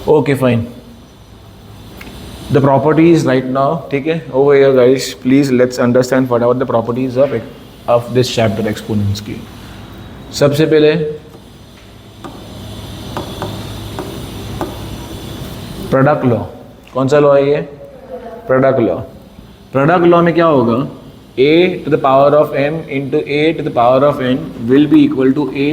Okay, fine. The properties right now, okay, over here guys, please let's understand what are the properties of this chapter exponents की. सबसे पहले product law. कौन सा law है ये? Product law. Product law में क्या होगा? a to the power of m into a to the power of n will be equal to a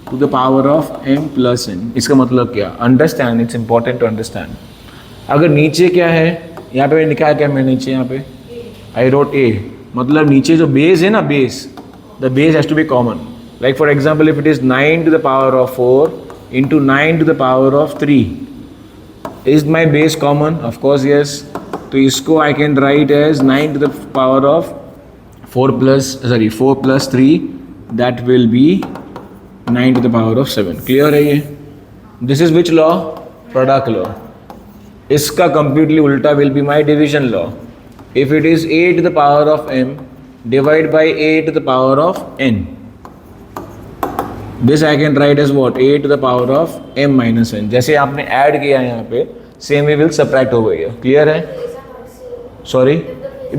to the power of m plus n. इसका मतलब क्या? Understand, it's important to understand. अगर नीचे क्या है, यहाँ पे लिखा है क्या मैं नीचे, यहाँ पे आई रोट a, मतलब नीचे जो बेस है ना, base, the base has to be common. Like for example if it is 9 to the power of 4 into 9 to the power of 3, is my base common? Of course yes. तो इसको I can write as 9 to the power of 4 plus 3, that will be 9 to the power of 7. Clear है ये? This is which law? Product law. इसका completely उल्टा will be my division law. If it is a to the power of m, divide by a to the power of n. This I can write as what? A to the power of m minus n. जैसे आपने add किया यहाँ पे, same we will subtract over here. Clear है? Sorry?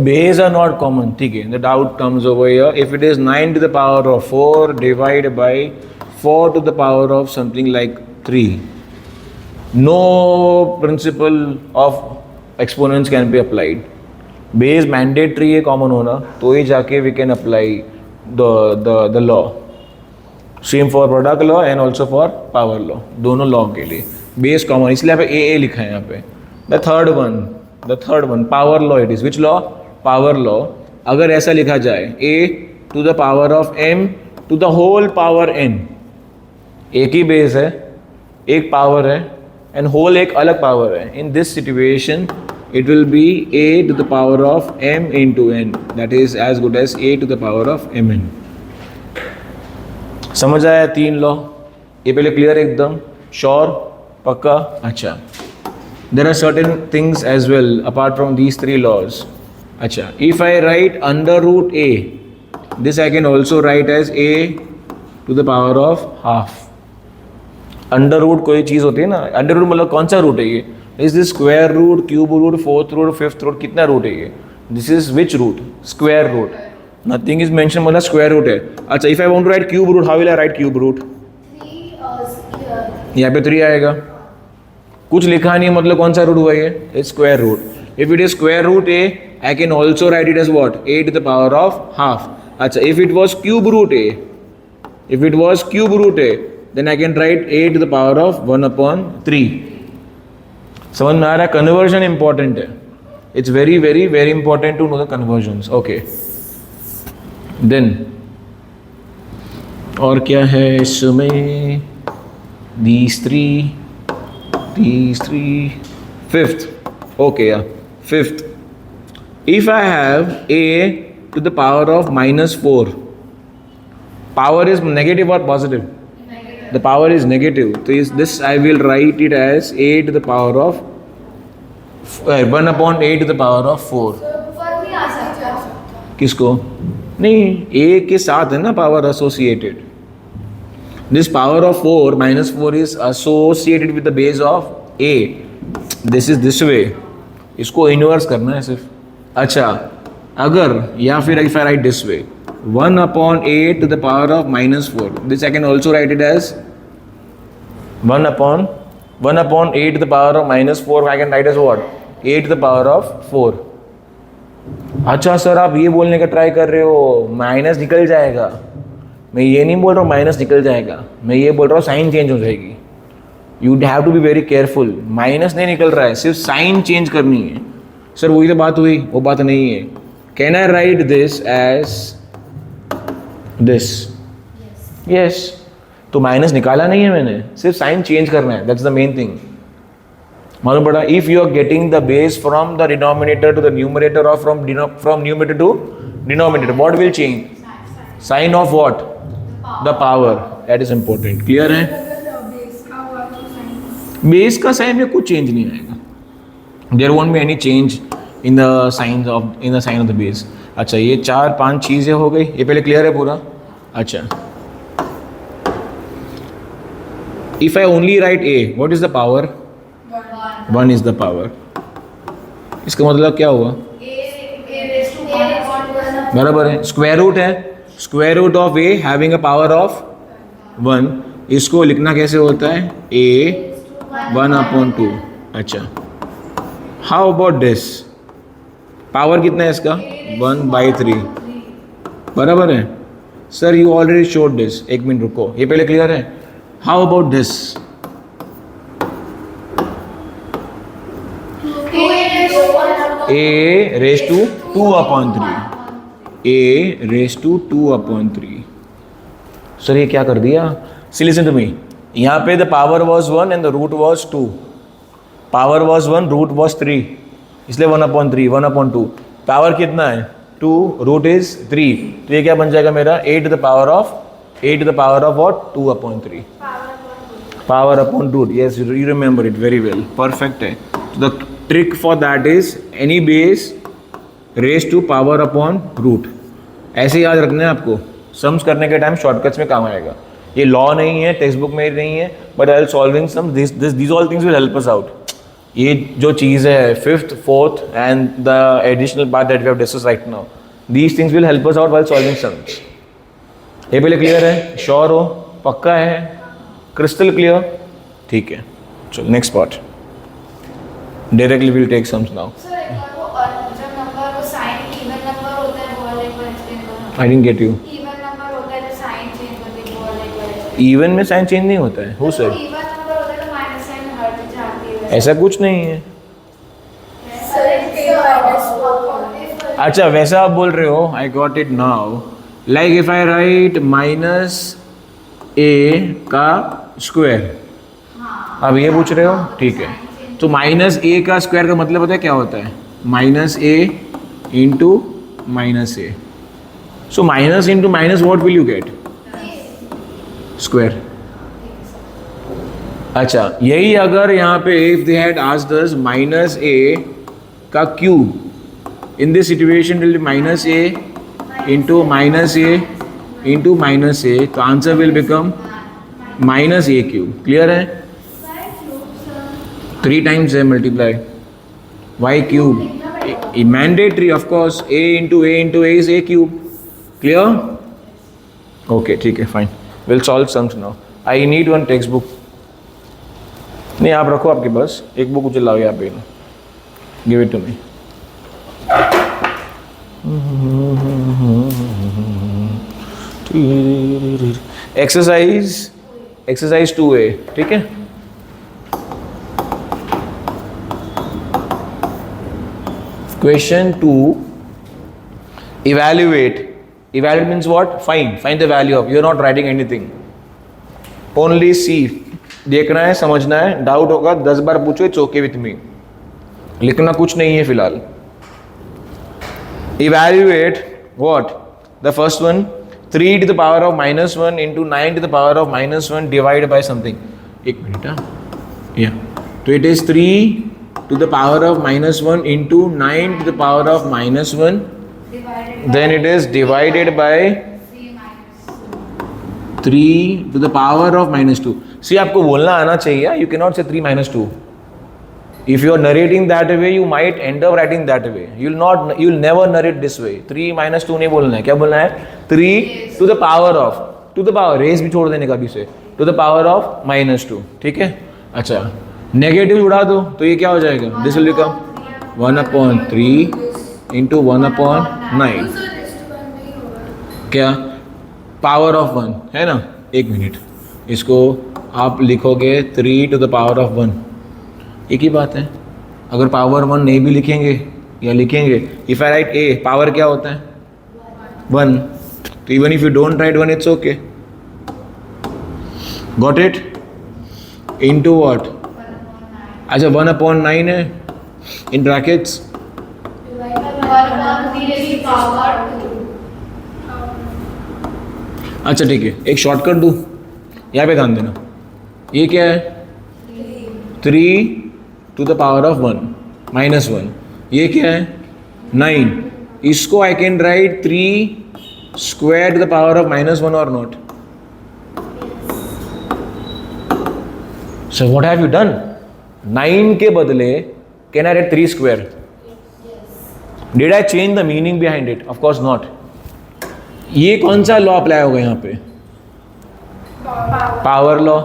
Bases are not common. ठीक है. The doubt comes over here. If it is 9 to the power of 4 divided by 4 to the power of something like 3, no principle of exponents can be applied. Base mandatory है common होना, तो ही जाके we can apply the law. Same for product law and also for power law. दोनों law के लिए base common, इसलिए यहाँ पे a लिखा है यहाँ पे. The third one, power law it is. Which law? Power law. अगर ऐसा लिखा जाए a to the power of m to the whole power n, एक ही बेस है, एक पावर है, एंड होल एक अलग पावर है. In this situation it will be a to the power of m into n, that is as good as a to the power of mn. समझ आया तीन लॉ? ये पहले क्लियर एकदम? श्योर? पक्का? अच्छा. There are certain things as well apart from these three laws. अच्छा, if I write under root a, this I can also write as a to the power of half. Under root कोई चीज़ होती है ना, under root मतलब कौन सा root है ये? Is this square root, cube root, fourth root, fifth root, कितना रूट है ये? This is which root? Square root. Nothing is mention, मतलब स्क्वायर रूट है. अच्छा, if I want to write cube root, how will I write cube root? यहाँ पे 3 आएगा. कुछ लिखा नहीं, मतलब कौन सा रूट हुआ ये? It's square root. If it is square root A, I can also write it as what? A to the power of half. अच्छा, if it was cube root A, then I can write a to the power of 1/3. समझ में आ रहा है? Conversion important है. It's very very very important to know the conversions. Okay, then और क्या है इसमें? these three, fifth. Okay, yeah, fifth. If I have a to the power of -4, power is negative or positive? The power is negative. So this I will write it as a to the power of 1/a to the power of 4. किसको? नहीं, a के साथ है ना power associated. This power of 4 -4 is associated with the base of a. This is this way. इसको inverse करना है सिर्फ. अच्छा, अगर या फिर if I write this way, 1/a to the power of -4. This I can also write it as 1/a to the power of -4. I can write as what? a to the power of 4. अच्छा sir, आप ये बोलने का try कर रहे हो minus निकल जाएगा. मैं ये नहीं बोल रहा हूँ माइनस निकल जाएगा, मैं ये बोल रहा हूँ साइन चेंज हो जाएगी. You have to be very careful. Minus नहीं निकल रहा है, सिर्फ साइन चेंज करनी है. सर वही तो बात हुई, वो बात नहीं है. Can I write this as this? Yes. तो माइनस निकाला नहीं है मैंने, सिर्फ साइन चेंज करना है. That's the main thing. मालूम पड़ा? If you are getting the base from the denominator to the numerator और फ्रॉम numerator to denominator, what will change? Sign of what? The power. That is important. Clear है? Base का sign में कुछ change नहीं आएगा. There won't be any change in the sign of the base. अच्छा, ये 4-5 चीज़ें हो गई. ये पहले क्लियर है पूरा? अच्छा, if I only write A, what is the power? 1 is the power. इसका मतलब क्या हुआ? बराबर है, स्क्वायर रूट है, square root of A having a power of 1। इसको लिखना कैसे होता है? ए 1/2। अच्छा, हाउ अबाउट दिस? पावर कितना है इसका? 1/3। बराबर है sir, you already showed this. एक मिनट रुको, ये पहले क्लियर है। How about this? a raised to 2/3। a raised to 2/3। Sir ये क्या कर दिया? सी लिसन टू मी, यहाँ पे the power was 1 and the root was 2। Power was 1, root was 3, इसलिए 1/3, 1/2। पावर कितना है? 2, रूट इज 3, तो ये क्या बन जाएगा मेरा? a to the power of what? 2/3। Power upon root, yes, you remember it very well, perfect है। तो the trick for that is any base raised to power upon root। ऐसे याद रखना है आपको, सम्स करने के टाइम शॉर्टकट्स में काम आएगा। ये लॉ नहीं है, टेक्स्ट बुक में नहीं है, but I solving some this all things will help us out. ये जो चीज़ है 5th, 4th and the additional part that we have discussed right now, these things will help us out while solving sums. ये पहले clear है? Sure हो? पक्का है? Crystal clear? ठीक है, चलो next part. Directly will take sums now. I didn't get you. Even में साइन चेंज नहीं होता है? हो सर, ऐसा कुछ नहीं है। अच्छा, वैसा आप बोल रहे हो, I got it now. Like if I right -a का स्क्वायर, अब ये पूछ रहे हो, ठीक है। तो -a का स्क्वायर का मतलब पता है क्या होता है? -a into -a। So minus into minus, what will you get? Square. अच्छा, यही अगर यहाँ पे if they had asked us -a का cube, in this situation will be -a into -a into -a, तो answer will become -a³। Clear है? 3 times है multiply, y³ mandatory of course, a into a is a³। Clear? Okay, ठीक है, fine, will solve sums now. I need one text book. नहीं, आप रखो आपके पास, एक बुक मुझे लाओ यहाँ पे, give it to me. Exercise 2A, ठीक है। Question 2, evaluate means what? Find the value of, you are not writing anything, only see, देखना है, समझना है, डाउट होगा 10 बार पूछो, इट्स ओके विथ मी, लिखना कुछ नहीं है फिलहाल। evaluate what? The first one, 3 to the power of -1 into 9 to the power of -1 divided by something। एक मिनट, yeah, तो it is 3 to the power of -1 into 9 to the power of -1, then it is divided by 3 to the power of -2। See, आपको बोलना आना चाहिए, you cannot say 3 - 2। If you are narrating that way, you might end up writing that way, you'll never narrate this way। 3 - 2 नहीं बोलना है, क्या बोलना है? 3 to the power of, to the power, रेस भी छोड़ देने का भी से, to the power of -2, ठीक है। अच्छा, नेगेटिव उड़ा दो तो ये क्या हो जाएगा? This will become 1/3 into 1/9। क्या? पावर ऑफ 1 है ना? एक मिनट, इसको आप लिखोगे 3 to the power of 1, एक ही बात है। अगर पावर 1 नहीं भी लिखेंगे या लिखेंगे, if I right a, power क्या होता है? 1, तो even if you don't write 1, it's okay. Got it? Into what? अच्छा, 1/9 है इन ब्रैकेट्स, अच्छा ठीक है, एक शॉर्टकट दूँ, यहाँ पे ध्यान देना। ये क्या है? 3 to the power of 1 -1। ये क्या है? 9। इसको I can write 3 square to the power of -1 or not? So what have you done? 9 के बदले can I right 3 square? Did I change the meaning behind it? Of course not. ये कौन सा law apply होगा यहाँ पे? Power law.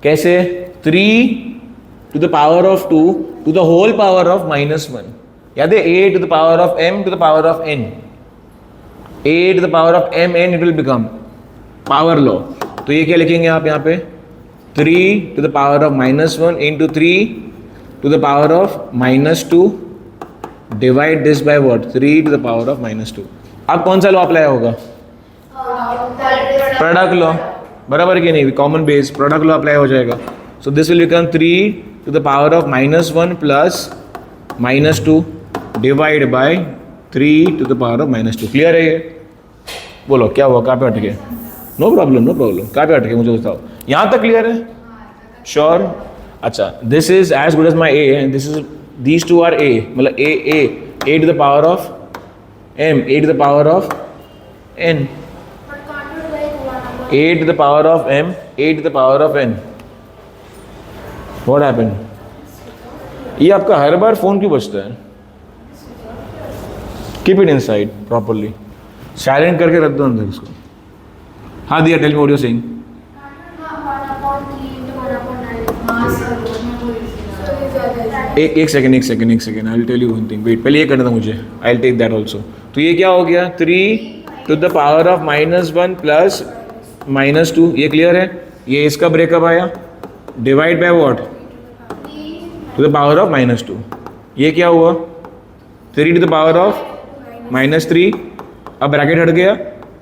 कैसे? 3 to the power of 2 to the whole power of -1. याद है? A to the power of m to the power of n. A to the power of m n it will become power law. तो ये क्या लिखेंगे आप यहाँ पे? 3 to the power of -1 into 3 to the power of -2 divide this by what? 3 to the power of -2. अब कौन सा लॉ अप्लाई होगा? Product law. बराबर कि नहीं? Common base product law apply हो जाएगा. So this will become 3 to the power of -1 plus -2 divide by 3 to the power of -2. Clear है ये? बोलो क्या हुआ? कहाँ पे अटके? No problem no problem. कहाँ पे अटके मुझे बताओ. यहाँ तक क्लियर है? श्योर. अच्छा, this is as good as my A and this is these two are A. मतलब A to the power of m, a to the power of n, a to the power of m, a to the power of n. What happened? ये आपका हर बार phone क्यों बजता है? Keep it inside properly. Silent करके रख दो अंदर इसको. हाँ दिया, tell me what you saying. एक second I will tell you one thing. Wait, पहले ये करना था मुझे. I will take that also. तो ये क्या हो गया? 3 to the power of -1 plus -2. ये क्लियर है? ये इसका ब्रेकअप आया. Divide by what? To the power of -2. ये क्या हुआ? 3 to the power of -3. अब ब्रैकेट हट गया.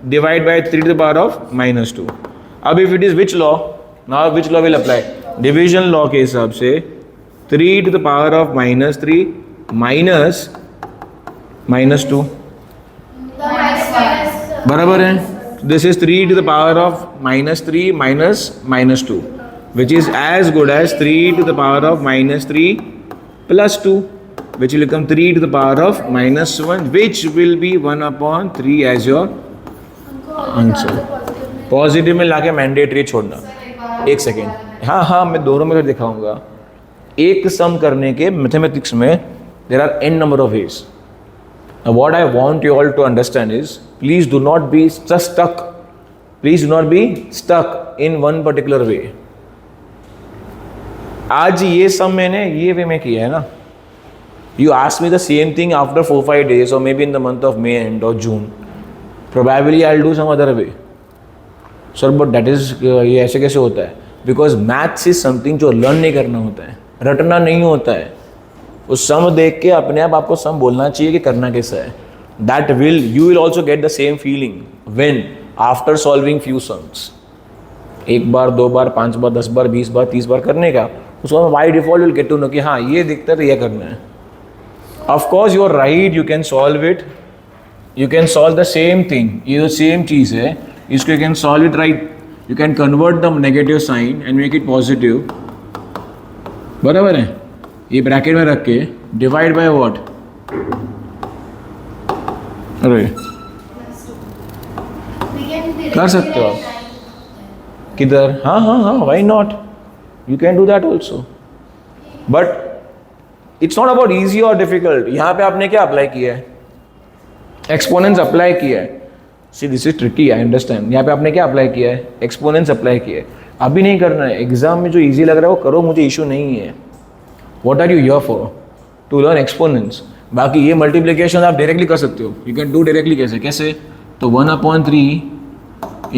Divide by 3 to the power of -2. अब if it is which law? Now which law will apply? Division law के हिसाब से 3 to the power of -3 minus -2. बराबर है? This is 3 to the power of -3 minus -2, which is as good as 3 to the power of -3 plus 2, which will become 3 to the power of -1, which will be 1/3 as your answer. Positive में लाके mandatory छोड़ना. एक second. हाँ मैं दोनों में दिखाऊंगा. एक सम करने के मैथमेटिक्स में there are n number of ways. Now what I want you all to understand is, please do not be stuck. Please do not be stuck in one particular way. आज ये सम मैंने ये वे में किया है ना. You ask me the same thing after 4-5 days or maybe in the month of May end or June. Probably I'll do some other way. Sir, but that is ये ऐसे कैसे होता है? Because maths is something जो learn नहीं करना होता है, रटना नहीं होता है. उस सम देख के अपने आप आपको सम बोलना चाहिए कि करना कैसा है. That will, you will also get the same feeling when after solving few sums. एक बार, 2 बार, 5 बार, 10 बार, 20 बार, 30 बार करने का, उसको by default will get to know कि हाँ ये दिखता है तो ये करना है. Of course you are right, you can solve it. You can solve the same thing. ये तो same चीज़ है. इसको you can solve it right. You can convert the negative sign and make it positive. बराबर है? ये bracket में रख के डिवाइड बाय व्हाट? अरे कर सकते हो आप. किधर? हाँ why not? You can do that also. But it's not about easy और डिफिकल्ट. यहाँ पे आपने क्या अप्लाई किया है? एक्सपोनेंट्स अप्लाई किया है. See this is tricky, I understand. यहाँ पे आपने क्या अप्लाई किया है? एक्सपोनेंट्स अप्लाई किया है. अभी नहीं करना है. एग्जाम में जो ईजी लग रहा है वो करो, मुझे इशू नहीं है. What are you here for? To learn exponents. बाकी ये मल्टीप्लिकेशन आप डायरेक्टली कर सकते हो. You can do directly. कैसे? तो 1/3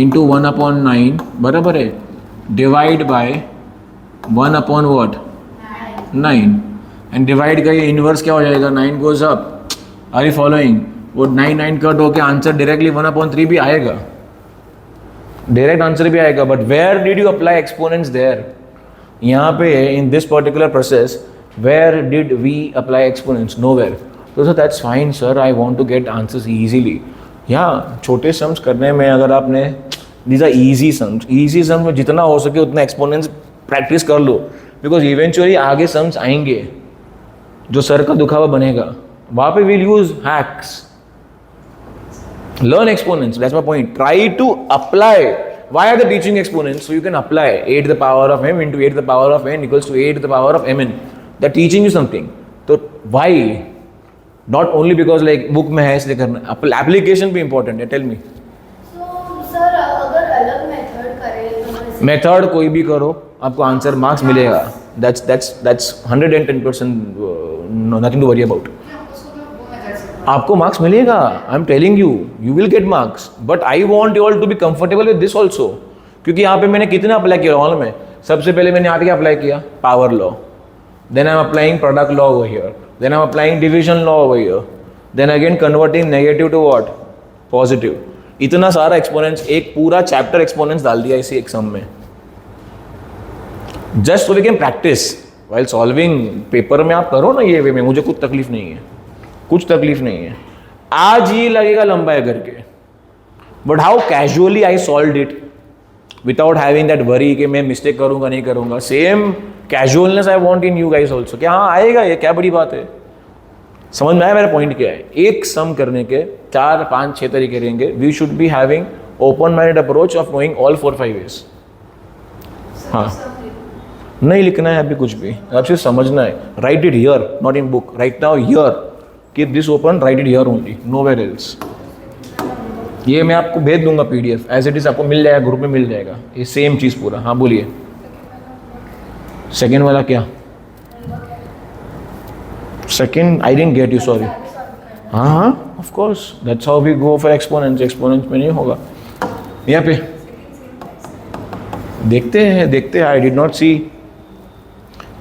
into 1/9 बराबर है divide by 1/what? 9. And divide का ये इनवर्स क्या हो जाएगा? 9 goes up. Are you following? वो 9 कट होके आंसर डायरेक्टली 1/3 भी आएगा. डायरेक्ट आंसर भी आएगा. But where did you apply exponents there? यहाँ पे in this particular process where did we apply exponents? Nowhere. So that's fine sir, I want to get answers easily. यहाँ छोटे sums करने में अगर आपने these are easy sums में जितना हो सके उतना एक्सपोनेंट्स प्रैक्टिस कर लो. बिकॉज इवेंचुअली आगे सम्स आएंगे जो सर का दुखावा बनेगा. वहाँ पे we'll use hacks. Learn exponents, that's my point. Try to apply Why are they teaching exponents? So you can apply a to the power of m into a to the power of n equals to a to the power of mn. They're teaching you something. So why? Not only because like book में है इसलिए करना, application भी important है. Tell me. So sir, अगर अलग method करें, method कोई भी करो, आपको आंसर मार्क्स मिलेगा. That's 110% nothing to worry about. आपको मार्क्स मिलेगा. I am telling you, you will get marks. But I want you all to be comfortable with this also. क्योंकि यहाँ पे मैंने कितना अप्लाई किया ऑल में. सबसे पहले मैंने यहाँ पे क्या अप्लाई किया? Power law. Then I am applying product law over here. Then I am applying division law over here. Then again converting negative to what? Positive. इतना सारा एक्सपोनेंट्स, एक पूरा चैप्टर एक्सपोनेंट्स डाल दिया इसी एक सम में. Just so we can practice while solving. Paper में आप करो ना ये वे में, मुझे कुछ तकलीफ नहीं है, कुछ तकलीफ नहीं है. आज ही लगेगा लंबा है करके, but how casually I solve it without having that worry कि मैं मिस्टेक करूंगा नहीं करूंगा. Same casualness I want in you guys also. क्या हाँ आएगा, ये क्या बड़ी बात है. समझ में आया मेरा पॉइंट क्या है? एक सम करने के 4, 5, 6 तरीके रहेंगे. We should be having open minded approach of knowing all 4-5 ways. हाँ, नहीं लिखना है अभी कुछ भी, आप सिर्फ समझना है. Right it here, not in book. Right now here, keep this open, write it here only, nowhere else. ये मैं आपको भेज दूंगा PDF एज इट इज, आपको मिल जाएगा, ग्रुप में मिल जाएगा ये सेम चीज़ पूरा. हाँ बोलिए. सेकेंड वाला क्या? Second I didn't get you, sorry. हाँ हाँ of course, that's how we go for exponents. Exponents में नहीं होगा यहाँ पे. देखते हैं. I did not see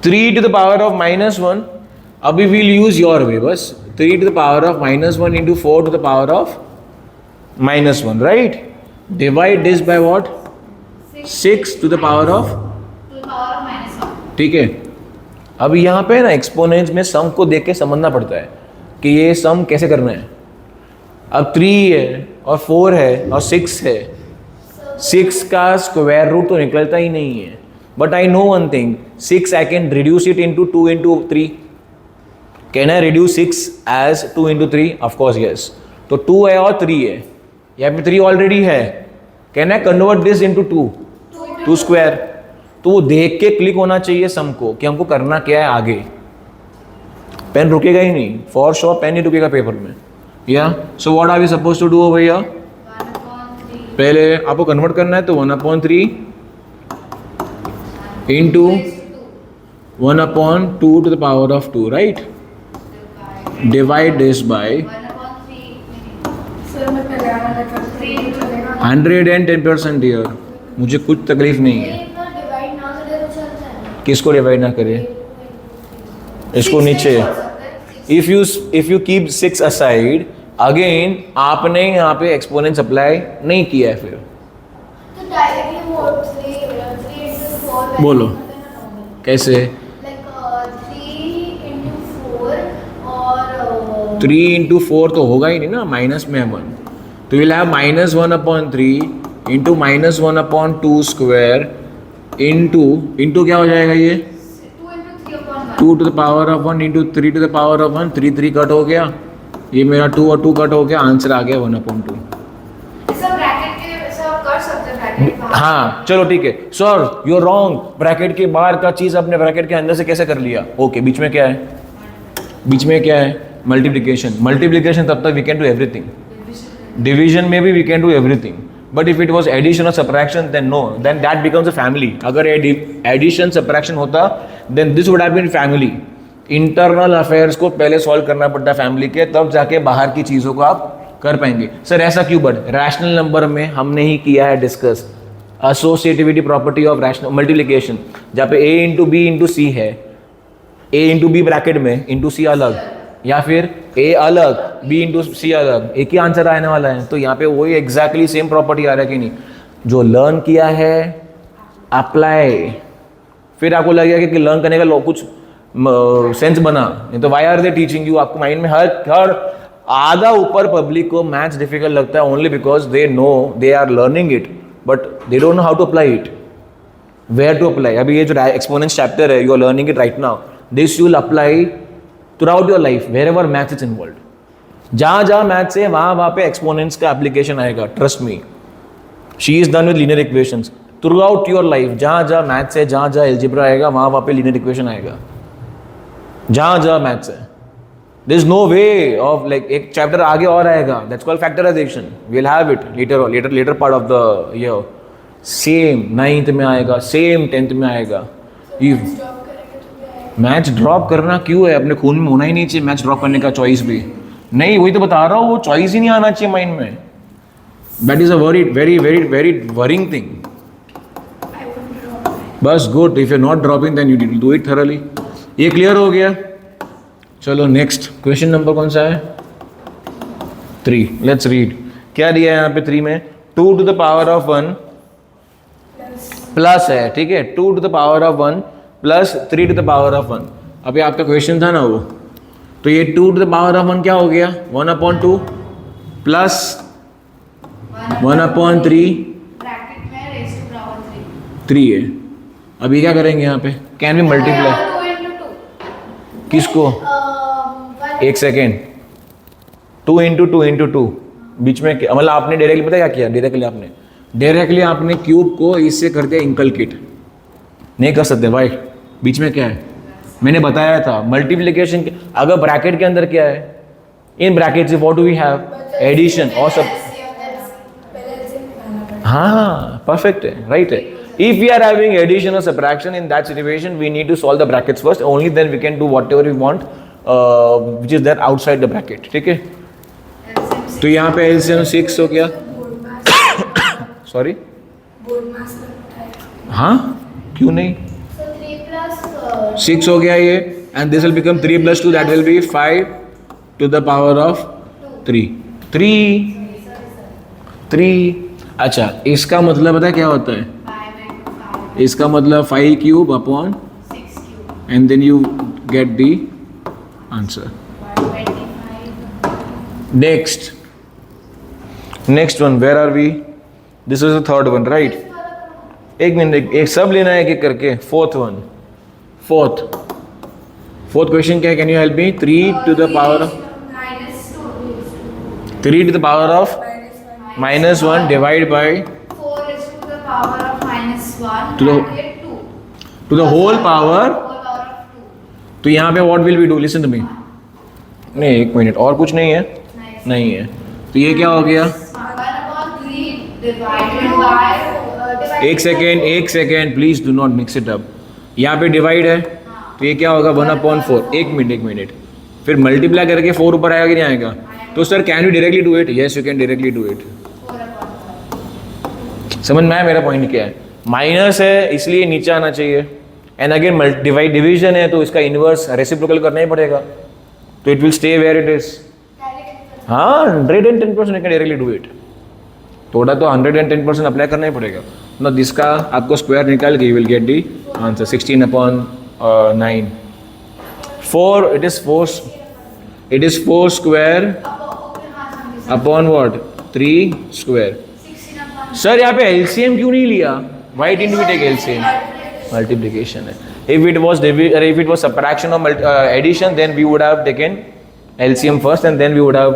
3 to the power of -1. अभी we'll use your way बस. 3 to the power of -1 into 4 to the power of -1, right? Divide this by what? 6 to the power of -1. ठीक है. अब यहाँ पे ना एक्सपोनेंट्स में सम को देख के समझना पड़ता है कि ये सम कैसे करना है. अब 3 है और 4 है और 6 है. 6 का स्क्वायर रूट तो निकलता ही नहीं है. But I know one thing, 6 I can reduce it into 2 into 3. Can I reduce 6 as 2 into 3? Of course yes. तो 2 है और 3 है. यहाँ पे 3 ऑलरेडी है. Can I convert this into 2? 2 square. तो वो देख के क्लिक होना चाहिए सम को कि हमको करना क्या है आगे. पेन रुकेगा ही नहीं, फॉर श्योर पेन नहीं रुकेगा पेपर में. या so what are we suppose to do भैया? पहले आपको कन्वर्ट करना है तो 1/3 into 1/2 to the power of 2, right? Divide this by 110% here. मुझे कुछ तकलीफ नहीं है. किसको डिवाइड ना करे? इसको नीचे. If you keep 6 aside, again आपने यहाँ पे एक्सपोनेंट्स अप्लाई नहीं किया है. फिर तो डायरेक्टली 3 into 4 बोलो कैसे? 3 into 4 तो होगा ही नहीं ना, माइनस में है 1. तो will have -1/3 into -1/2 square into क्या हो जाएगा ये? 2 to the power of 1 into 3 to the power of 1. 3 cut हो गया, ये मेरा 2 और 2 कट हो गया, आंसर आ गया 1/2. हाँ चलो ठीक है. Sir you are wrong. Bracket के बाहर का चीज़ आपने ब्रैकेट के अंदर से कैसे कर लिया? ओके बीच में क्या है? बीच में क्या है? मल्टीप्लिकेशन. तब तक we can do everything. Division में भी we can do everything. But if it was addition और subtraction then no, then that becomes a family. अगर एडिशन सब्ट्रैक्शन होता then this would have been family. Internal affairs को पहले solve करना पड़ता है फैमिली के, तब जाके बाहर की चीज़ों को आप कर पाएंगे. सर ऐसा क्यों? बट रैशनल नंबर में हमने ही किया है discuss associativity property of rational multiplication, जहाँ पे a इंटू बी इंटू सी है. a इंटू बी ब्रैकेट में इंटू सी अलग, या फिर a अलग b इंटू सी अलग, एक ही आंसर आने वाला है. तो यहाँ पे वही एग्जैक्टली सेम प्रॉपर्टी आ रहा है कि नहीं? जो लर्न किया है अप्लाई. फिर आपको लगेगा कि लर्न करने का कुछ सेंस बना. नहीं तो why are they teaching you? आपको माइंड में हर आधा ऊपर पब्लिक को मैथ्स डिफिकल्ट लगता है only because they know they are learning it but they don't know how to apply it, where to apply. अभी ये जो एक्सपोनेंट्स चैप्टर है, you are learning it right now. This you will apply throughout your life wherever maths is involve. जहाँ जहाँ maths है वहाँ पे exponents का एप्लीकेशन आएगा, trust me. She is done with linear equations through out your life. जहाँ जहाँ maths है, जहाँ जहाँ एल्जेब्रा आएगा, वहाँ पे लीनियर इक्वेशन आएगा. जहाँ जहाँ मैथ्स है, there is no way of like एक चैप्टर आगे और आएगा, that's called factorisation. We will have it later part of the year. Same 9th में आएगा, सेम 10th में आएगा. मैच ड्रॉप करना क्यों है? अपने खून में होना ही नहीं चाहिए मैच ड्रॉप करने का चॉइस भी नहीं. वही तो बता रहा हूँ, वो चॉइस ही नहीं आना चाहिए माइंड में. That is a very very very very worrying thing. बस good. If you are not dropping then you need to do it thoroughly. ये क्लियर हो गया. चलो नेक्स्ट क्वेश्चन नंबर कौन सा है? 3. Let's read. क्या दिया है यहाँ पे 3 में? 2 to the power of 1 plus है, ठीक है. 2 to the power of 1 plus 3 to the power of 1. अभी आपका क्वेश्चन था ना वो, तो ये 2 to the power of 1 क्या हो गया? 1/2 प्लस 1/3 ब्रैकेट में रेज़ टू पावर 3 है. अभी क्या करेंगे यहाँ पे? Can we multiply 2 into 2. किसको? एक सेकेंड. 2 into 2 into 2 बीच में मतलब आपने डायरेक्टली पता क्या किया? डायरेक्टली आपने क्यूब को इससे कर दिया इंकलकेट. नहीं कर सकते भाई. बीच में क्या है? मैंने बताया था मल्टीप्लिकेशन. अगर ब्रैकेट के अंदर क्या है? In bracket what do we have? Addition और सब. हाँ परफेक्ट है, राइट है. If we are having addition or subtraction in that situation, we need to solve the brackets first. Only then we can do whatever we want, which is there outside the bracket. ठीक है. तो यहाँ पे LCM 6 हो गया. Sorry. हाँ क्यों नहीं? So 3 plus 6 हो गया ये. And this will become 3 plus 2. That will be 5 to the power of 3. 3. अच्छा इसका मतलब पता है क्या होता है? इसका मतलब 5 cube upon 6 cube. and then you get the answer. 25. Next one, where are we? This is the third one, right? एक मिनट, एक सब लेना है एक एक करके. Fourth question क्या है? Can you help me? 3 to the power of Minus 2. 3 to the power of minus 1 divided by 4 is to the power of minus 1. To the- bracket 2. to the whole power. Whole power of 2. तो यहाँ पे what will we do? Listen to me. नहीं एक minute, और कुछ नहीं है? Nice. नहीं है. तो ये क्या हो गया? 1/3 divided by एक second please do not mix it up. यहाँ पे डिवाइड है तो ये क्या होगा? 1/4. एक मिनट. फिर मल्टीप्लाई करके 4 ऊपर आएगा कि नहीं आएगा? तो sir can you directly do it? Yes you can directly do it. समझ में आया मेरा पॉइंट क्या है? माइनस है इसलिए नीचे आना चाहिए. एंड अगेन डिवीजन है तो इसका इनवर्स रेसिप्रोकल करना ही पड़ेगा. तो it will stay where it is. हाँ 110% you can directly do it. थोड़ा तो 110% अप्लाई करना ही पड़ेगा ना. जिसका आपको स्क्वायर निकाल के you will get the answer. 16/9. 4 it is 4 square upon what? 3 square. Sir यहाँ पे LCM क्यों नहीं लिया? Why didn't we take LCM? Multiplication है. If it was subtraction or addition, then we would have taken LCM first and then we would have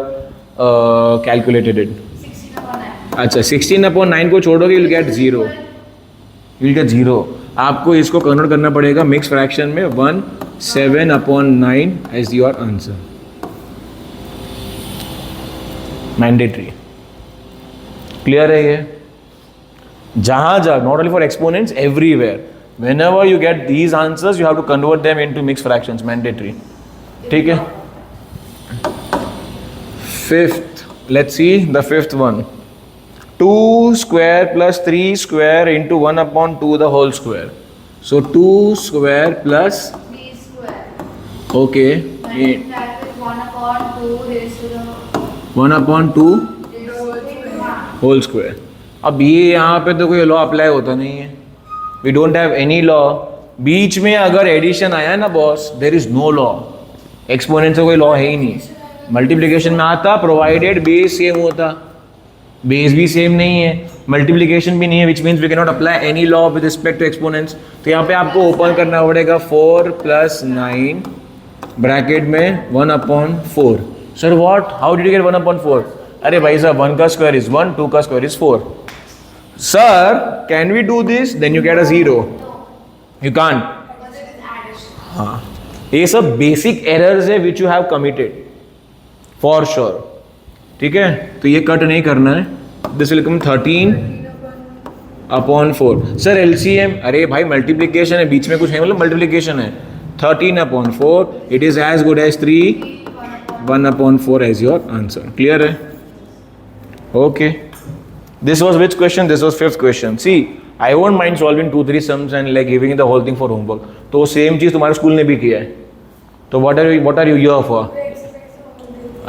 calculated it. 16/9. अच्छा 16/9 को छोड़ोगे you'll get 0. You'll get 0. आपको इसको convert करना पड़ेगा mix fraction में. 17/9 as your answer. Mandatory. Clear है ये? जहाँ not only for exponents, everywhere whenever you get these answers you have to convert them into mixed fractions. Mandatory. ठीक है. Fifth, let's see the fifth one. 2 square plus 3 square into 1/2 the whole square. So 2 square plus 3 square. okay And that is 1/2 raised to the 1/2 1. whole square. अब ये यहाँ पे तो कोई law apply होता नहीं है. We don't have any law. बीच में अगर एडिशन आया ना boss, there is no law. Exponent से कोई लॉ है ही नहीं. मल्टीप्लिकेशन में आता प्रोवाइडेड बेस सेम होता. बेस भी सेम नहीं है, मल्टीप्लिकेशन भी नहीं है, which means we can not apply any law with respect to exponents. तो यहाँ पे आपको ओपन करना पड़ेगा 4 + 9 ब्रैकेट में 1/4. Sir what? How did you get 1/4? अरे भाई साहब 1 का स्क्वायर इज 1, 2 का square is 4. Sir, can we do this? Then you get a 0. You can't. हाँ, ये सब बेसिक एरर्स है which you have committed for sure. ठीक है, तो ये कट नहीं करना है. This will come 13/4. Sir LCM, अरे भाई मल्टीप्लिकेशन है, बीच में कुछ है मतलब मल्टीप्लिकेशन है. 13/4, it is as good as 3. 1/4 as your answer. Clear है? Okay. This was which question? This was 5th question. See, I won't mind solving 2-3 sums and like giving the whole thing for homework. तो same चीज तुम्हारे school ने भी किया है. तो what are you here for?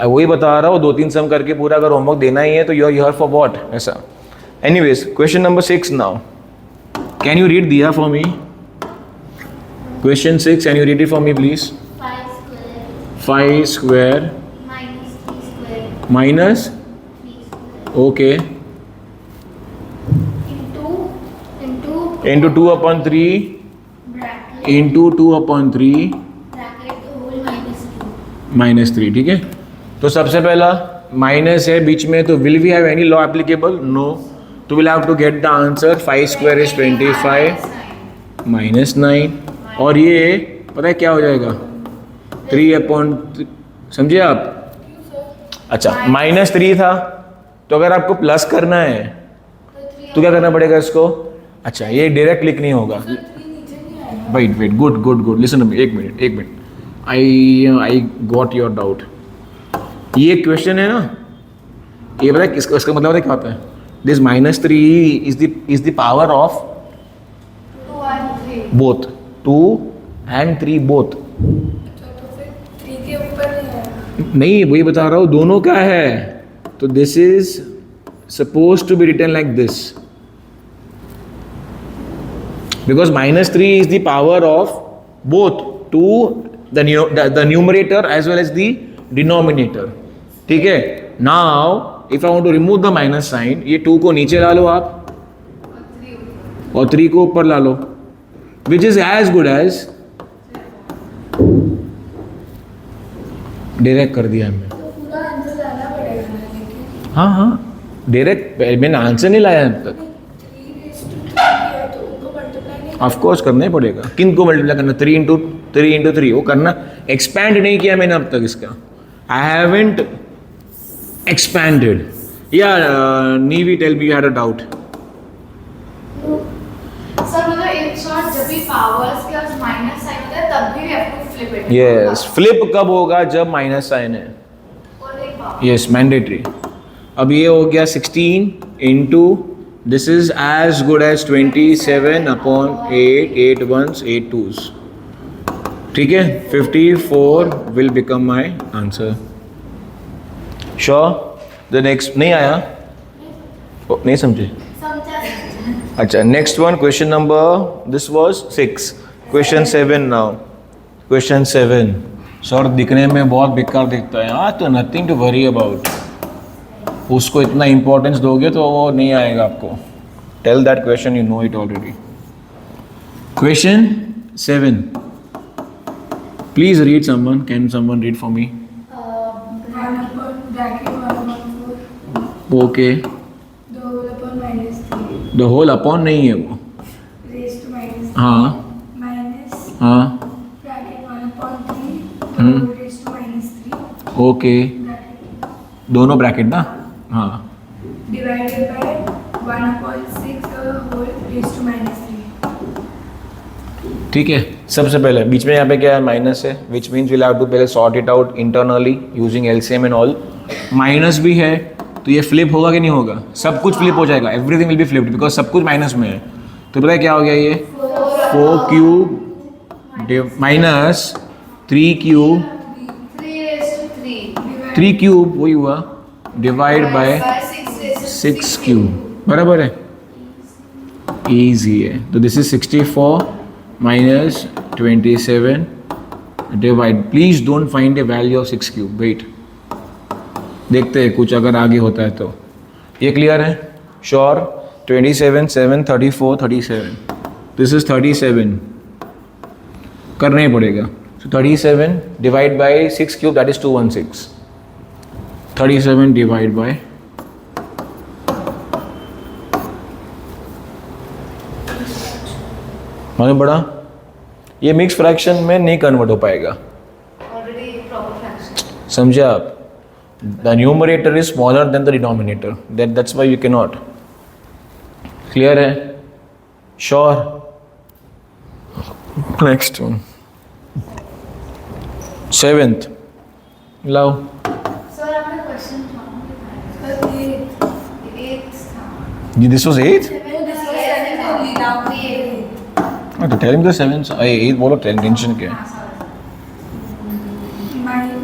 वही बता रहा हूँ, 2-3 सम करके पूरा अगर होमवर्क देना ही है तो you are here for what? ऐसा. Anyways, question number 6 now. Can you read दिया for me? Question 6, can you read it for me please? 5 square minus 3 okay into 2/3 into 2/3 -3. ठीक है, तो सबसे पहला माइनस है बीच में, तो will we have any law applicable? No. तो will have to get the answer. 5 square is 25 -9. और ये पता है क्या हो जाएगा? 3/3. समझे आप? अच्छा, -3 था, तो अगर आपको प्लस करना है तो क्या करना पड़ेगा इसको? अच्छा, ये डायरेक्ट क्लिक नहीं होगा. Wait, good. लिसन, एक minute. I got your doubt. ये क्वेश्चन है ना, ये पता है इसका मतलब है क्या होता है? This -3 is the power of both 2 and 3 both. नहीं, वही बता रहा हूँ, दोनों का है. तो this is suppose to be written like this, because -3 is the power of both 2 the numerator as well as the denominator. ठीक है. Now if I want to remove the minus sign, ये 2 को नीचे ला लो आप और 3 को ऊपर ला लो, which is as good as direct कर दिया हमने. तो पूरा आंसर लाना पड़ेगा ना, लेकिन हाँ, डायरेक्ट. मैंने आंसर नहीं लाया अब तक. 3 है तो उनको मल्टीप्लाई नहीं ऑफ कोर्स करना ही पड़ेगा. किन को मल्टीप्लाई करना? 3 into 3 वो करना. एक्सपैंड नहीं किया मैंने अब तक इसका. I haven't expanded. या नीवी tell me, you had a doubt. Sir मतलब इन शॉर्ट जब भी पावर्स के पास माइनस साइन होता है तब भी we have to flip it. Yes, flip कब होगा? जब माइनस साइन है. और एक पावर. Yes, mandatory. अब ये हो गया 16 into, this is as good as 27/8. 8 1s 8 2s. ठीक है, 54 will become my answer. Sure? The next नहीं आया? नहीं समझे? समझा. अच्छा, next one, question number, this was 6. Question 7 now. Question 7. Sir दिखने में बहुत बेकार दिखता है. हाँ, तो नथिंग टू वरी अबाउट. उसको इतना इंपॉर्टेंस दोगे तो वो नहीं आएगा आपको. Tell that question, you know it already. Question 7. Please read someone. Can someone read for me? Okay. The whole upon नहीं है वो. हाँ. ओके, दोनों ब्रैकेट ना. हाँ, divided by 1/6 whole raise to -3. ठीक है. सबसे पहले बीच में यहाँ पे क्या है? माइनस है, which means will have to पहले sort it out internally using LCM and all. Minus भी है तो ये फ्लिप होगा कि नहीं होगा? सब कुछ फ्लिप हो जाएगा. Everything will be flipped because सब कुछ माइनस में है. तो पता है क्या हो गया? ये 4³ माइनस 3³ 3³ वही हुआ, डिवाइड बाय 6³ बराबर है. इजी है. तो this is 64 minus 27 divide. Please don't find a value of 6³. Wait, देखते हैं कुछ अगर आगे होता है तो. ये क्लियर है? श्योर? 27 7 34 37. This is 37. करना ही पड़ेगा. So 37 divide by 6³ that is 216. 37 divide by मालूम पड़ा? ये मिक्स फ्रैक्शन में नहीं कन्वर्ट हो पाएगा, ऑलरेडी प्रॉपर फ्रैक्शन। समझे आप? The numerator is smaller than the denominator, that's why you can not. Clear है? श्योर? नेक्स्ट वन, 7th लाओ। सर आपने क्वेश्चन था, दिस वाज 8th? तो tell me the 7th, 8th बोलो, टेंशन क्या है?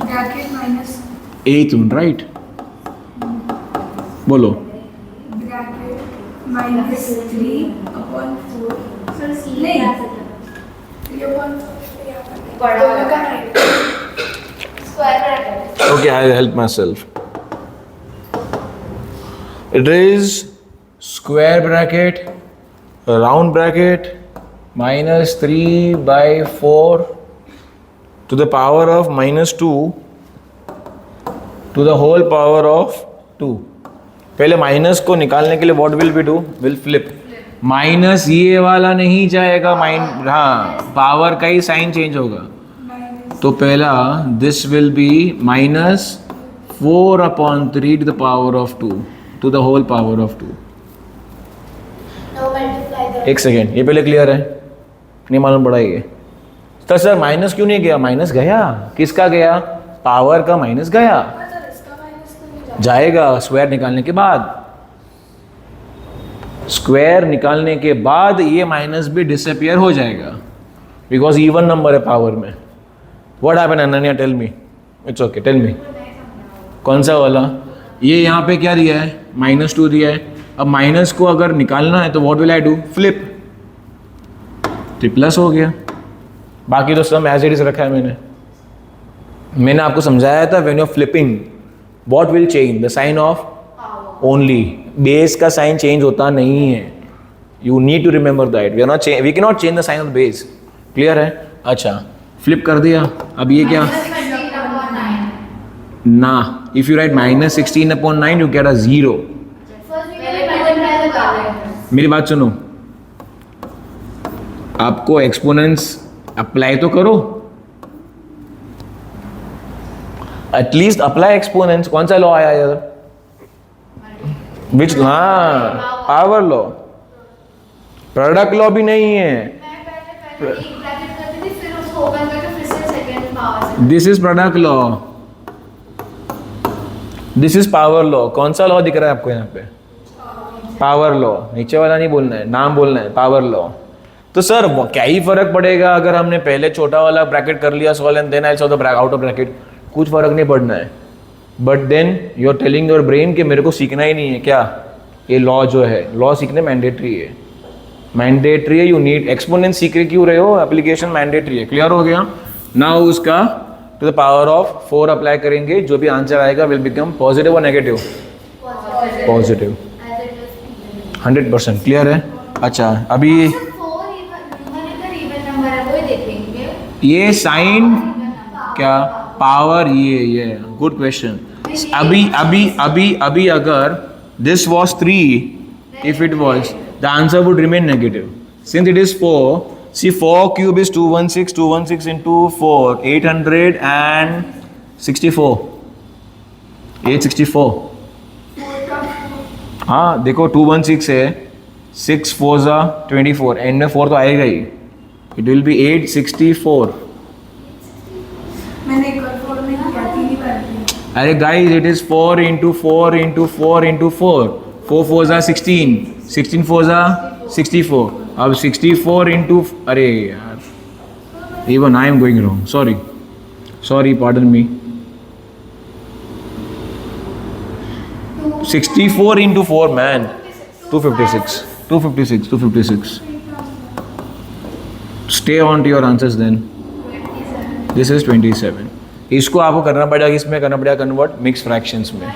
Bracket minus 8th one, right? बोलो। Bracket minus 3/4 नहीं 3/4 बड़ा का square bracket. Okay, I'll help myself. It is square bracket, round bracket, minus 3/4 to the power of minus 2 to the whole power of 2. पहले minus को निकालने के लिए what will we do? Will flip. Minus ये वाला नहीं जाएगा, हाँ, पावर का ही साइन चेंज होगा। तो पहला this will be minus 4/3 to the power of 2 to the whole power of 2. एक सेकेंड, ये पहले क्लियर है? नहीं मालूम पड़ा ये? तो सर माइनस क्यों नहीं गया? माइनस गया। किसका गया? पावर का माइनस गया। जाएगा स्क्वायर निकालने के बाद। स्क्वायर निकालने के बाद ये माइनस भी डिसअपियर हो जाएगा, बिकॉज इवन नंबर है पावर में। What happened Ananya? Tell me. It's okay, tell me. कौन सा वाला? ये यहाँ पे क्या दिया है? -2 दिया है। अब माइनस को अगर निकालना है तो what will I do? Flip, तो प्लस हो गया। बाकी तो सब एज इट इज रखा है मैंने आपको समझाया था, when you are flipping what will change? The sign of only. Base का साइन चेंज होता नहीं है, you need to remember that. We can not change the sign of the base. Clear है? अच्छा, फ्लिप कर दिया। अब ये क्या ना, if you write -16/9 you get a 0। मेरी बात सुनो, आपको एक्सपोनेंट्स अप्लाई तो करो, एटलीस्ट अप्लाई एक्सपोनेंट्स। कौन सा लॉ आया यार? विच? हाँ, पावर लॉ। प्रोडक्ट लॉ भी नहीं है, this is product law, this is power law. कौन सा लॉ दिख रहा है आपको यहाँ पे? Power law. नीचे वाला नहीं बोलना है, नाम बोलना है, पावर लॉ। तो सर क्या ही फर्क पड़ेगा अगर हमने पहले छोटा वाला ब्रैकेट कर लिया solve and then I solve the out of bracket? कुछ फर्क नहीं पड़ना है। But then you are telling your brain कि मेरे को सीखना ही नहीं है क्या? ये लॉ जो है, लॉ सीखने मैंडेटरी है, मैंडेटरी है। You need exponent. सीख क्यों रहे हो? एप्लीकेशन मैंडेटरी है। क्लियर हो गया? नाउ उसका to the power of 4 apply करेंगे, जो भी आंसर आएगा विल बिकम पॉजिटिव और नेगेटिव? पॉजिटिव, 100%। क्लियर है? अच्छा, अभी ये साइन क्या? पावर, ये गुड क्वेश्चन। अभी अगर this was 3, if it was, the answer would remain negative. Since it is 4, see 4 cube is 216, 216 into 4, 864, 864। हाँ देखो, 216 है, 6 4 24, एंड में 4 तो आएगा ही। It will be 864। मैंने एक और 4 में किया, 3 ही बार किया। अरे guys, it is 4 into 4 into 4 into 4, 4 4 16, 16 4 64। अब 64 into, अरे यार, even I am going wrong, sorry, pardon me। 64 into 4 man, 256। Stay on to your answers then। This is 27। इसको आपको करना पड़ेगा, इसमें करना पड़ेगा कन्वर्ट मिक्स फ्रैक्शंस में।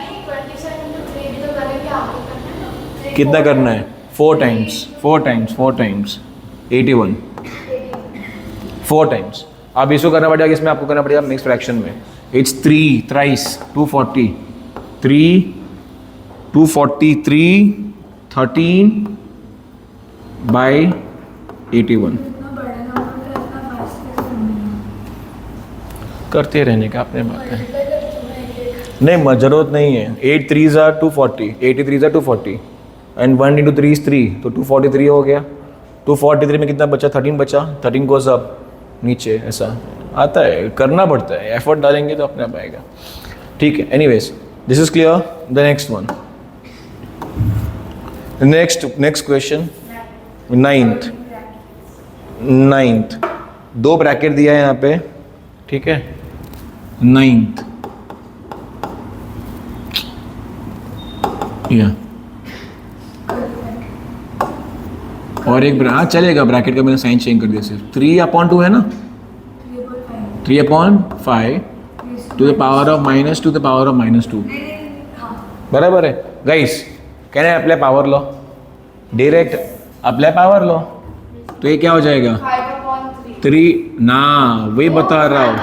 कितना करना है? 4 times 81, 4 times। अब इसको करना पड़ेगा, इसमें आपको करना पड़ेगा मिक्स फ्रैक्शन में। It's 3 thrice 240, 3 243 13 by 81। करते रहने का अपने बात है। नहीं जरूरत नहीं है। 8 3s are 240, 83s are 240 and 1 into 3 is 3, तो 243 हो गया। 243 में कितना बचा? 13 बचा। 13 goes up, नीचे ऐसा आता है, करना पड़ता है, एफर्ट डालेंगे तो अपने आप आएगा। ठीक है, anyways this is clear. The next one, next question, ninth. 2 bracket दिया है यहाँ पे, ठीक है। 9th या और एक चलेगा, ब्रैकेट का मैंने साइन चेंज कर दिया सिर्फ। 3/2 है ना, 3/5 to the power of minus to the power of -2, बराबर है guys. Can I apply power law? Direct apply power law, तो ये क्या हो जाएगा? 3 ना, वही बता रहा हूँ,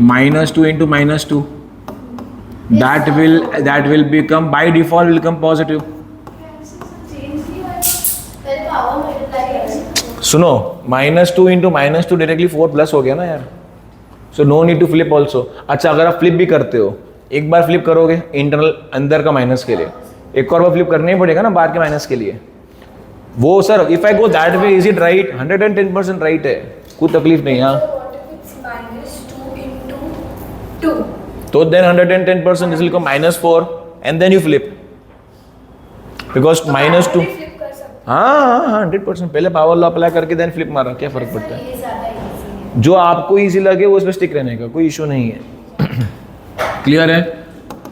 -2 into -2, that will become by default will become positive. सुनो, -2 into -2 डायरेक्टली 4+ हो गया ना यार, so no need to flip also. अच्छा, अगर आप फ्लिप भी करते हो, एक बार फ्लिप करोगे इंटरनल अंदर का माइनस के लिए, एक और बार फ्लिप करना ही पड़ेगा ना बाहर के माइनस के लिए। वो sir if I go that way is it right? 110% right है, कोई तकलीफ नहीं। हाँ, तो then 110% this will come -4 and then you flip because -2। हाँ 100%। पहले पावर लॉ अप्लाई करके देन फ्लिप मारा, क्या फर्क पड़ता है? जो आपको इजी लगे वो उस पर स्टिक रहने का कोई इशू नहीं है। क्लियर है?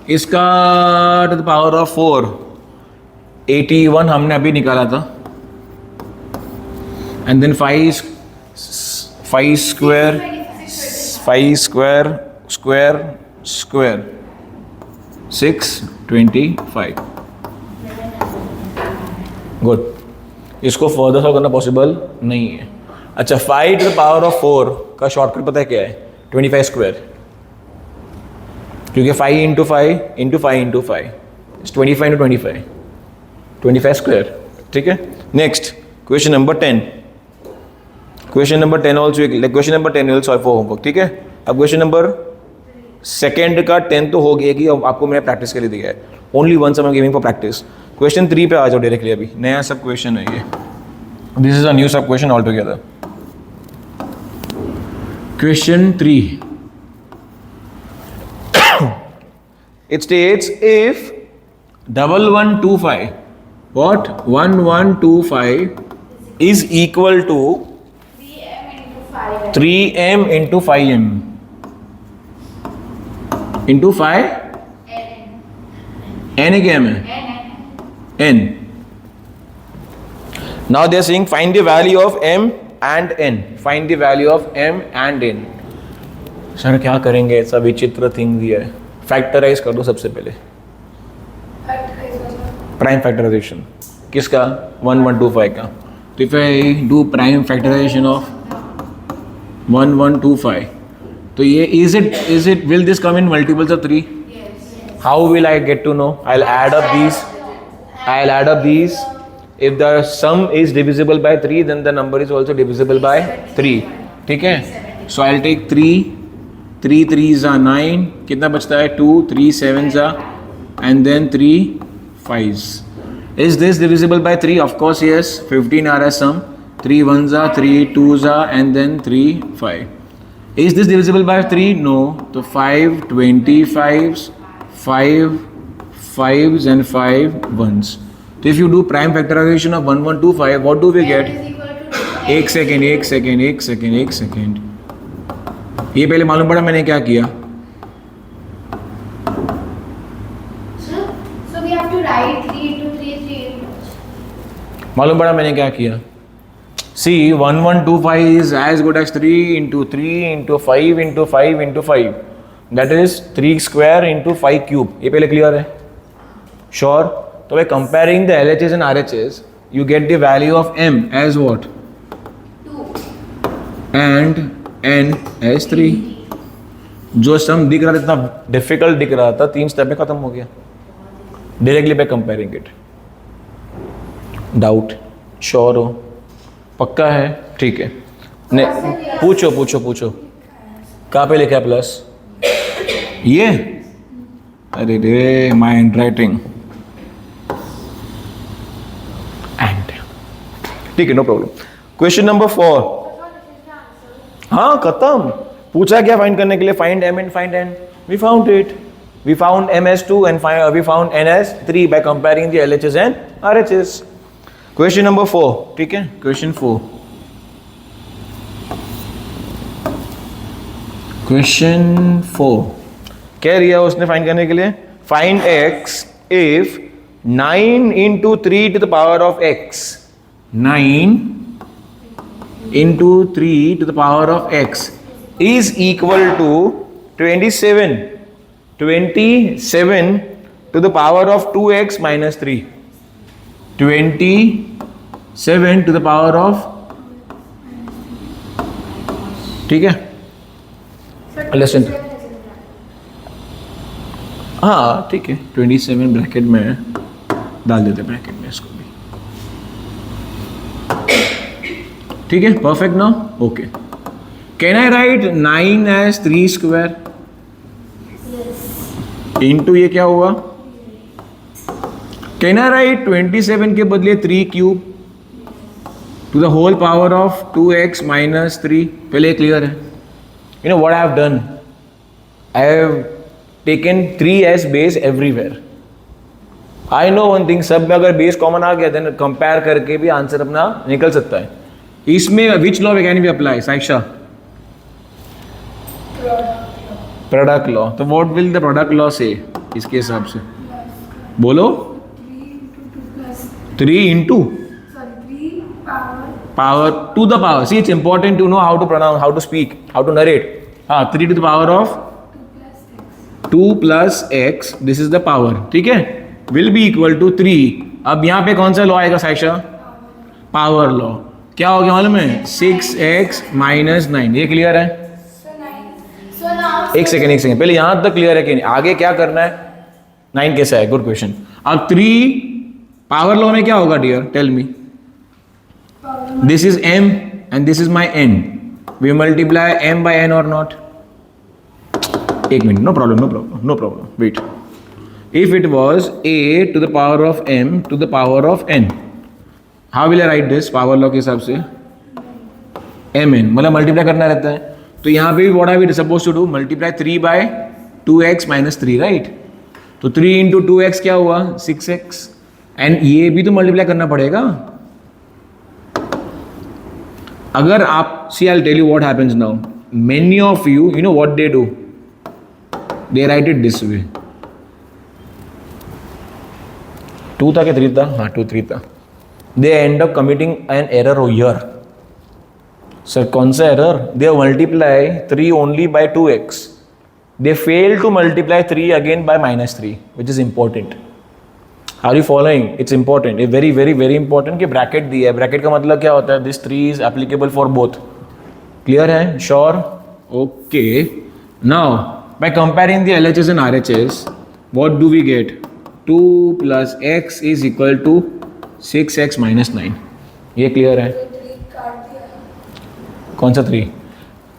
इसका टू द पावर ऑफ 4 81 हमने अभी निकाला था, एंड देन 5 स्क्वायर 625। गुड। इसको फर्दर सॉल्व करना पॉसिबल नहीं है। अच्छा, 5 टू द पावर ऑफ 4 का शॉर्टकट पता है क्या है? 25 स्क्वायर, क्योंकि 5 into 5 into 5 into 5 is 25 into 25 square. ठीक है, next question number 10। Question number 10 also, question number 10 will solve for homework. ठीक है, अब क्वेश्चन नंबर सेकेंड का 10 तो हो गया कि अब आपको मैंने प्रैक्टिस के लिए दिया है, only once I am giving for practice. Question 3 पे आ जाओ डायरेक्टली, अभी नया सब क्वेश्चन है ये, दिस इज अ न्यू सब question all together. Question 3, it states if 1125 what 1125 is equal to 3m into 5m into 5 n क्या है? n। now they are saying find the value of m and n, find the value of m and n। Sir क्या करेंगे, ऐसा विचित्र thing दिया है। Factorise कर दो सबसे पहले, प्राइम फैक्टराइजेशन किसका? 1125 का। तो if I do prime factorisation of 1125, तो ये is it will this come in multiples of 3? How will I get to know? I will add up these, if the sum is divisible by 3 then the number is also divisible by 3। ठीक है, so I'll take 3 3s are 9, कितना बचता है? 2 3 7s are and then 3 5s। Is this divisible by 3? Of course yes, 15 are as sum, 3 1s are, 3 2s are and then 3 5। Is this divisible by 3? No, so 5 25s, 5 5s and 5 1s। So if you do prime factorization of 1125, what do we get? एक second, ये पहले मालूम पड़ा मैंने क्या किया? So we have to write 3 into 3 मालूम पड़ा मैंने क्या किया? See, 1125 is as good as 3 into 3 into 5 into 5 into 5, that is 3 square into 5 cube। ये पहले क्लियर है? श्योर? तो by comparing the LHS and RHS, you get the value of m as what? 2 and n as 3। जो सम दिख रहा था इतना difficult दिख रहा था, 3 स्टेप में खत्म हो गया directly by comparing it. Doubt? Sure हो? पक्का है? ठीक है, पूछो। कहाँ पे लिखा है प्लस? ये अरे रे माय हैंडराइटिंग एंड ठीक है, नो प्रॉब्लम। Question number 4। हाँ खत्म। पूछा क्या फाइंड करने के लिए? Find m and find n. We found it. We found m as 2 and we found n as 3 by comparing the LHS and RHS. Question number 4. ठीक है, question 4. Question 4 क्या दिया उसने फाइंड करने के लिए? Find x if 9 into 3 to the power of x, 9 into 3 to the power of x is equal to 27 to the power of 2x minus 3. 27 to the power of, ठीक है, lesson. हाँ ठीक है, 27 ब्रैकेट में डाल देते ब्रैकेट में इसको भी, ठीक है, परफेक्ट ना? Okay. Can I right 9 as 3 square into ये क्या हुआ? कैन आई राइट 27 के बदले 3 cube to the whole power of 2x minus 3? पहले क्लियर है? You know what I have done? I have taken 3 as base everywhere. I know one thing, सब में अगर बेस कॉमन आ गया देन कंपेयर करके भी आंसर अपना निकल सकता है। इसमें which law can be apply साइक्षा? Product law. तो what will the product law से इसके हिसाब से? बोलो। 3 into power to the power. See, it's important to know how to pronounce, how to speak, how to narrate. 3 to the power of 2 plus x, this is the power, ठीक है, will be equal to 3. अब यहाँ पे कौन सा law आएगा Saisha? Power law. क्या हो गया मालूम है? 6x minus 9। ये क्लियर है? एक सेकेंड, पहले यहां तक क्लियर है कि नहीं? आगे क्या करना है? 9 कैसा है? Good question. अब 3 पावर लॉ में क्या होगा dear? Tell me. This is m and this is my n. We multiply m by n और नॉट? एक minute, no problem, wait. If it was a to the power of m to the power of n, how will I write this? Power law के हिसाब से mn मतलब multiply करना रहता है। तो यहाँ पे भी what are we suppose to do? Multiply 3 by 2x minus 3, right? तो 3 into 2x क्या हुआ? 6x। एंड ये भी तो मल्टीप्लाई करना पड़ेगा। अगर आप see, I tell you what happens now. Many of you know what they do? They write it this way. 2 था कि 3 था? हाँ 2 3 था। They end up committing an error here. Sir कौन सा error? They multiply 3 only by 2x. They fail to multiply 3 again by -3, which is important. Are you following? It's important, very very very important कि bracket दिया है। Bracket का मतलब क्या होता है? This 3 is applicable for both. Clear है? Sure? Okay. Now by comparing the LHS and RHS, what do we get? 2 plus x is equal to 6x minus 9. ये क्लियर है? कौन सा 3?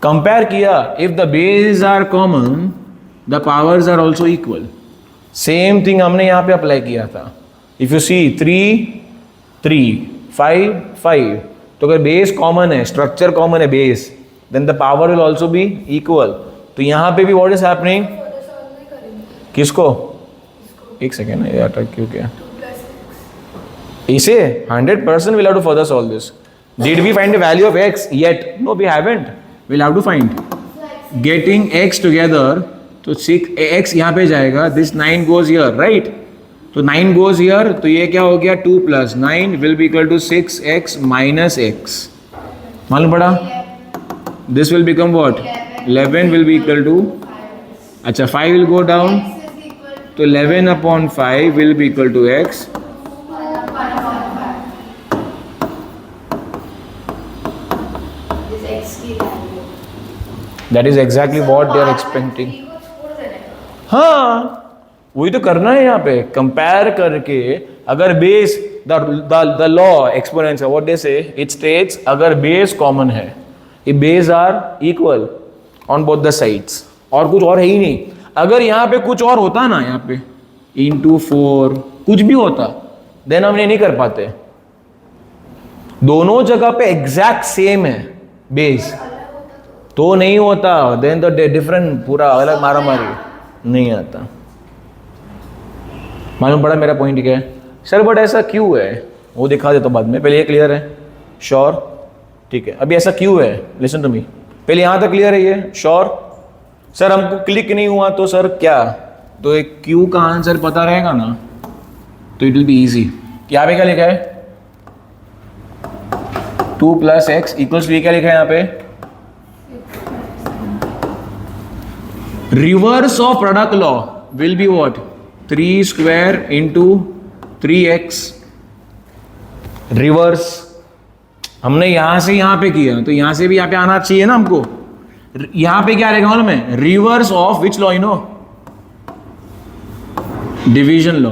कंपेयर किया। If the base are common the powers are also equal. Same thing हमने यहाँ पे apply किया था। इफ यू सी 3 3 5 5, तो अगर बेस कॉमन है, स्ट्रक्चर कॉमन है base, then the power will also be equal. तो यहाँ पे भी व्हाट इज हैपनिंग? किसको? एक सेकेंड, ये अटक क्यों किया? इसे 100% we'll have to further solve this. Did we find the value of x yet? No, we haven't. We'll have to find. Getting x together, तो 6x यहाँ पे जाएगा. This 9 goes here, right? तो 9 goes here, तो ये क्या हो गया? 2 plus 9 will be equal to 6x minus x. मालूम पड़ा? This will become what? 11 will be equal to, अच्छा 5 will go down, तो 11 upon 5 will be equal to x. That is exactly what they are expecting. हाँ वही तो करना है यहाँ पे, कंपेयर करके। अगर base the law exponents what they से, इट स्टेट्स अगर बेस कॉमन है, if base are equal, on both the sides, और कुछ और है ही नहीं। अगर यहाँ पे कुछ और होता ना, यहाँ पे इंटू 4 कुछ भी होता, देन हम ये नहीं कर पाते। दोनों जगह पे एग्जैक्ट सेम है बेस, तो नहीं होता, देन द डिफरेंट पूरा अलग मारा मारी नहीं आता। मालूम पड़ा मेरा पॉइंट क्या है सर? बट ऐसा क्यों है वो दिखा देता बाद में, पहले ये क्लियर है? श्योर? ठीक है, अभी ऐसा क्यों है, लिसन टू मी, पहले यहाँ तक क्लियर है ये? श्योर? सर हमको क्लिक नहीं हुआ तो सर क्या, तो एक क्यू का आंसर पता रहेगा ना, तो इट विल बी इजी। यहाँ पे क्या लिखा है? 2 + x इक्वल्स टू क्या लिखा है यहाँ पे? Reverse of product law will be what? 3² × 3x reverse. हमने यहां से यहां पे किया, तो यहां से भी यहां पे आना चाहिए ना हमको। यहां पे क्या रहेगा मालूम है? Reverse of which law? You know, division law.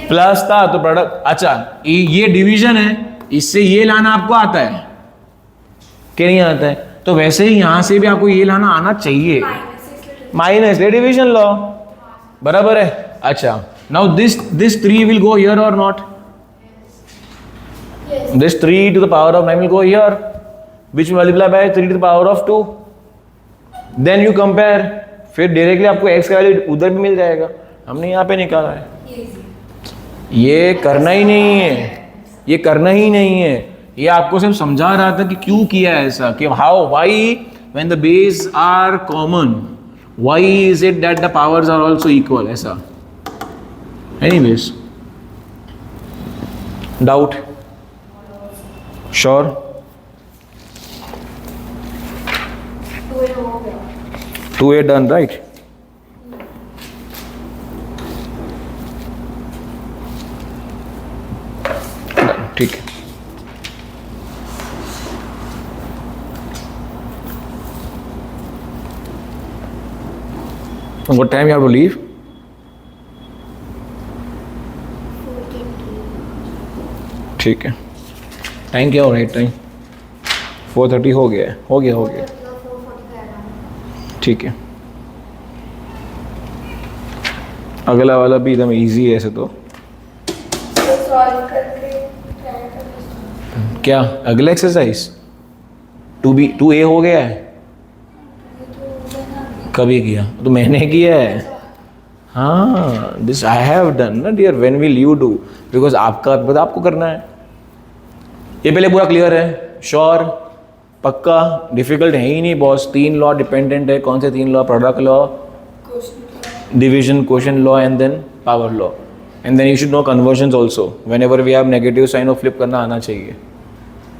Plus था तो प्रोडक्ट, अच्छा ये डिवीजन है, इससे ये लाना आपको आता है कि नहीं आता है? तो वैसे ही यहां से भी आपको ये लाना आना चाहिए, माइनस ले डिवीजन लॉ, बराबर है? अच्छा, now this 3 will go here और not? This 3 to the power of 9 will go here, which will multiply by 3 to the power of 2. Then you compare, फिर डायरेक्टली आपको x का वैल्यू उधर भी मिल जाएगा। हमने यहाँ पे निकाला है, ये करना ही नहीं है, ये करना ही नहीं है। ये आपको सिर्फ समझा रहा था कि क्यों किया है ऐसा, कि how, why when the base are common, why is it that the powers are also equal, ऐसा। Anyways, doubt? Sure? 2A done, right? ठीक है। What time you have to leave? ठीक है, टाइम क्या हो रहा है? टाइम 4:30 हो गया है, हो गया। ठीक है, अगला वाला भी एकदम इजी है ऐसे तो। क्या अगला एक्सरसाइज 2A हो गया है? कभी किया? तो मैंने किया है। हाँ, दिस आई हैव डन ना dear. When will you do? Because आपका पता आपको करना है। ये पहले पूरा क्लियर है? श्योर? पक्का? डिफिकल्ट है ही नहीं बॉस। 3 लॉ डिपेंडेंट है। कौन से 3 law? Product law, division quotient law and then power law. And then you should know conversions also. Whenever we have negative sign और फ्लिप करना आना चाहिए,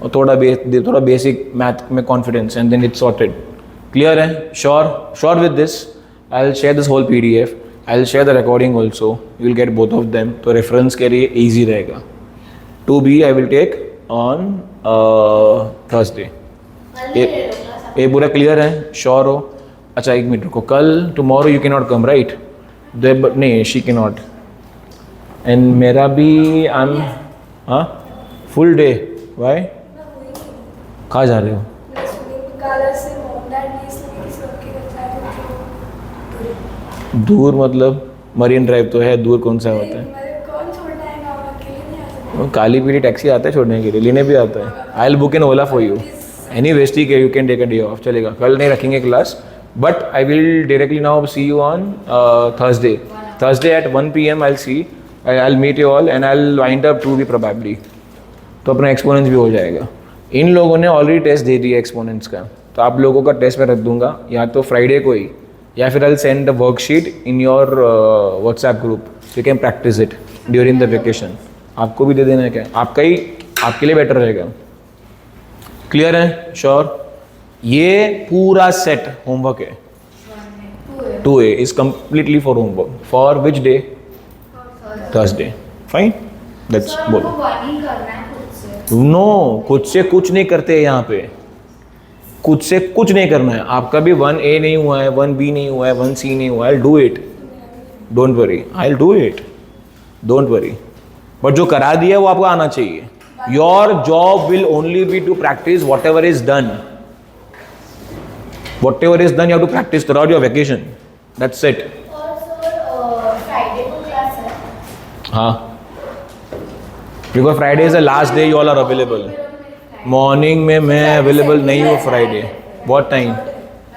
और थोड़ा बेसिक मैथ में confidence, and then it's sorted. Clear है? Sure with this? I will share this whole PDF, I will share the recording also, you will get both of them. तो reference के लिए ईजी रहेगा। 2B I will take on Thursday. ये पूरा clear है? Sure हो? अच्छा एक मिनट रुको, कल tomorrow you can not come right? नहीं, शी कैन नॉट। एंड मेरा भी हाँ फुल डे। वाई? कहाँ जा रहे हो? दूर मतलब मरीन ड्राइव तो है, दूर कौन सा होता है? काली पीली टैक्सी आता है छोड़ने के लिए, लेने भी आता है। I will book in Ola for you. Anyways ठीक है, you can take a day off, चलेगा। कल नहीं रखेंगे class, but I will directly now see you on Thursday at 1 PM। I will meet you all and I will wind up 2B probably. तो अपना exponents भी हो जाएगा। इन लोगों ने ऑलरेडी टेस्ट दे दिया एक्सपोनेंट्स का, तो आप लोगों का टेस्ट मैं रख दूंगा या तो फ्राइडे को ही, या फिर I will send the worksheet in your WhatsApp group, you can practice it during the vacation. आपको भी दे देना है क्या? आपका ही आपके लिए बेटर रहेगा। क्लियर है? श्योर? ये पूरा सेट होमवर्क है। 2A is completely for homework. For which day? Thursday. Fine, let's बोलो। नो, खुद से कुछ नहीं करते यहाँ पे, खुद से कुछ नहीं करना है। आपका भी 1A नहीं हुआ है, 1B नहीं हुआ है, 1C नहीं हुआ है। I will do it, don't worry, I will do it, don't worry. But जो करा दिया वो आपको आना चाहिए। Your job will only be to practise whatever is done. Whatever is done, you have to practice throughout your vacation. That's it. और sir Friday को class है. हाँ. Because Friday is the last day you all are available. Morning में मैं available नहीं हूँ Friday. What time?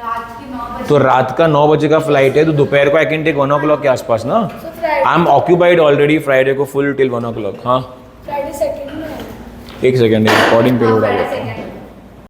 रात की 9 बजे. तो रात का 9 बजे का फ्लाइट है तो दोपहर को I can take 1 o'clock के आसपास ना. So Friday. I am occupied already Friday को full till 1 o'clock. हाँ. फ्राइडे सेकंड में है. एक सेकेंड रिकॉर्डिंग पे हाँ, उड़ा Friday लो. second